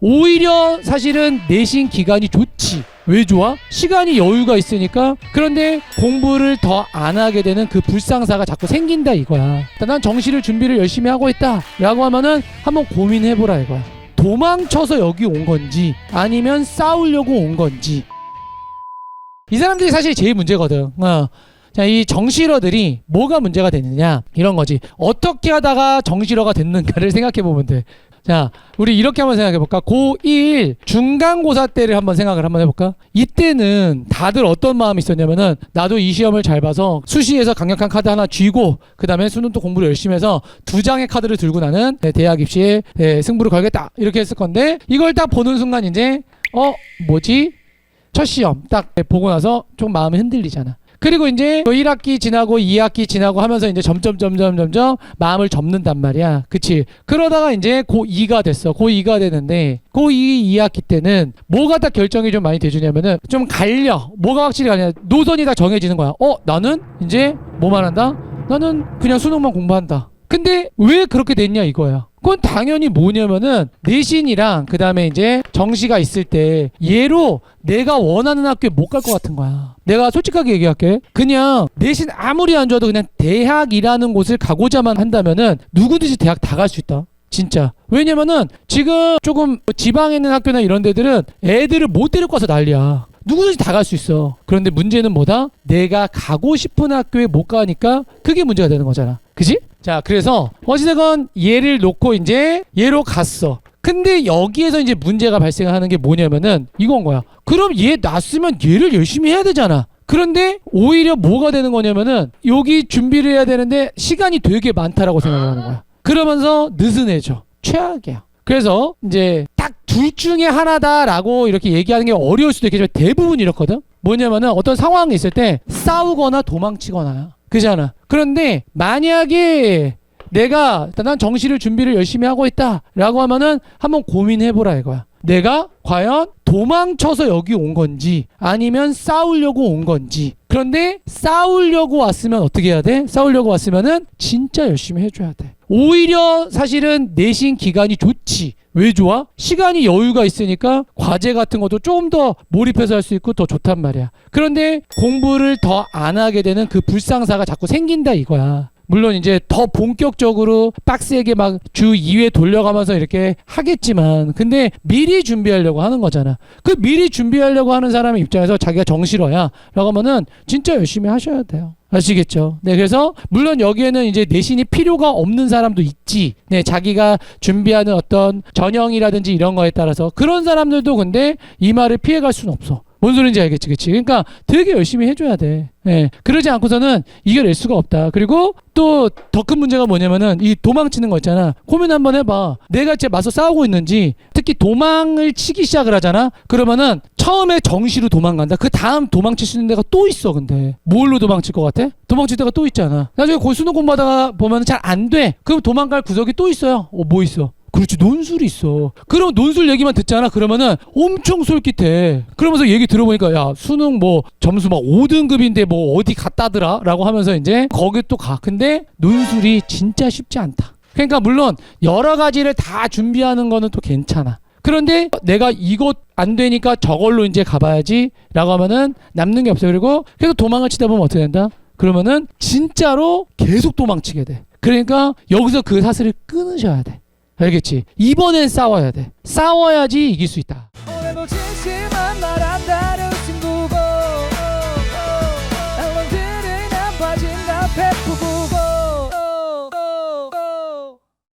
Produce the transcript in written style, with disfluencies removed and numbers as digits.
오히려 사실은 내신 기간이 좋지. 왜 좋아? 시간이 여유가 있으니까. 그런데 공부를 더 안 하게 되는 그 불상사가 자꾸 생긴다 이거야. 난 정시를 준비를 열심히 하고 있다 라고 하면은 한번 고민해보라 이거야. 도망쳐서 여기 온 건지 아니면 싸우려고 온 건지. 이 사람들이 사실 제일 문제거든. 자, 이 정시러들이 뭐가 문제가 되느냐 이런 거지. 어떻게 하다가 정시러가 됐는가를 생각해 보면 돼. 자, 우리 이렇게 한번 생각해 볼까? 고1 중간고사 때를 한번 생각을 한번 해볼까? 이때는 다들 어떤 마음이 있었냐면은 나도 이 시험을 잘 봐서 수시에서 강력한 카드 하나 쥐고 그 다음에 수능도 공부를 열심히 해서 2장의 카드를 들고 나는 대학 입시에 승부를 걸겠다 이렇게 했을 건데, 이걸 딱 보는 순간 이제 뭐지? 첫 시험 딱 보고 나서 좀 마음이 흔들리잖아. 그리고 이제 1학기 지나고 2학기 지나고 하면서 이제 점점 마음을 접는단 말이야. 그치? 그러다가 이제 고2가 됐어. 고2가 되는데 고2 2학기 때는 뭐가 딱 결정이 좀 많이 돼주냐면은 좀 갈려. 뭐가 확실히 갈려. 노선이 다 정해지는 거야. 나는 이제 뭐만 한다? 나는 그냥 수능만 공부한다. 근데 왜 그렇게 됐냐 이거야. 그건 당연히 뭐냐면은 내신이랑 그 다음에 이제 정시가 있을 때 얘로 내가 원하는 학교에 못 갈 것 같은 거야. 내가 솔직하게 얘기할게. 그냥 내신 아무리 안 좋아도 그냥 대학이라는 곳을 가고자만 한다면은 누구든지 대학 다 갈 수 있다. 진짜. 왜냐면은 지금 조금 지방에 있는 학교나 이런 데들은 애들을 못 데리고 와서 난리야. 누구든지 다 갈 수 있어. 그런데 문제는 뭐다? 내가 가고 싶은 학교에 못 가니까 그게 문제가 되는 거잖아. 그지? 자, 그래서 어찌되건 얘를 놓고 이제 얘로 갔어. 근데 여기에서 이제 문제가 발생하는 게 뭐냐면은 이건 거야. 그럼 얘 놨으면 얘를 열심히 해야 되잖아. 그런데 오히려 뭐가 되는 거냐면은 여기 준비를 해야 되는데 시간이 되게 많다라고 생각을 하는 거야. 그러면서 느슨해져. 최악이야. 그래서 이제 딱 둘 중에 하나다라고 이렇게 얘기하는 게 어려울 수도 있겠지만 대부분 이렇거든. 뭐냐면은 어떤 상황이 있을 때 싸우거나 도망치거나 그잖아. 그런데 만약에 내가 난 정시를 준비를 열심히 하고 있다 라고 하면은 한번 고민해보라 이거야. 내가 과연 도망쳐서 여기 온 건지 아니면 싸우려고 온 건지. 그런데 싸우려고 왔으면 어떻게 해야 돼? 싸우려고 왔으면은 진짜 열심히 해줘야 돼. 오히려 사실은 내신 기간이 좋지. 왜 좋아? 시간이 여유가 있으니까 과제 같은 것도 좀 더 몰입해서 할 수 있고 더 좋단 말이야. 그런데 공부를 더 안 하게 되는 그 불상사가 자꾸 생긴다 이거야. 물론 이제 더 본격적으로 빡세게 막 주 2회 돌려가면서 이렇게 하겠지만 근데 미리 준비하려고 하는 거잖아. 그 미리 준비하려고 하는 사람의 입장에서 자기가 정시러야 라고 하면은 진짜 열심히 하셔야 돼요. 아시겠죠? 네, 그래서 물론 여기에는 이제 내신이 필요가 없는 사람도 있지. 네, 자기가 준비하는 어떤 전형이라든지 이런 거에 따라서 그런 사람들도 근데 이 말을 피해갈 수는 없어. 뭔 소린지 알겠지, 그치? 그러니까 되게 열심히 해줘야 돼. 예. 그러지 않고서는 이겨낼 수가 없다. 그리고 또 더 큰 문제가 뭐냐면은 이 도망치는 거 있잖아. 고민 한번 해봐. 내가 진짜 맞서 싸우고 있는지, 특히 도망을 치기 시작을 하잖아? 그러면은 처음에 정시로 도망간다. 그 다음 도망칠 수 있는 데가 또 있어, 근데. 뭘로 도망칠 것 같아? 도망칠 데가 또 있잖아. 나중에 수능 공부하다가 보면 잘 안 돼. 그럼 도망갈 구석이 또 있어요. 뭐 있어? 그렇지, 논술이 있어. 그럼 논술 얘기만 듣잖아. 그러면은 엄청 솔깃해. 그러면서 얘기 들어보니까 야, 수능 뭐 점수 막 5등급인데 뭐 어디 갔다더라 라고 하면서 이제 거기 또 가. 근데 논술이 진짜 쉽지 않다. 그러니까 물론 여러 가지를 다 준비하는 거는 또 괜찮아. 그런데 내가 이것 안 되니까 저걸로 이제 가봐야지 라고 하면은 남는 게 없어요. 그리고 계속 도망을 치다 보면 어떻게 된다? 그러면은 진짜로 계속 도망치게 돼. 그러니까 여기서 그 사슬을 끊으셔야 돼. 알겠지? 이번엔 싸워야 돼. 싸워야지 이길 수 있다.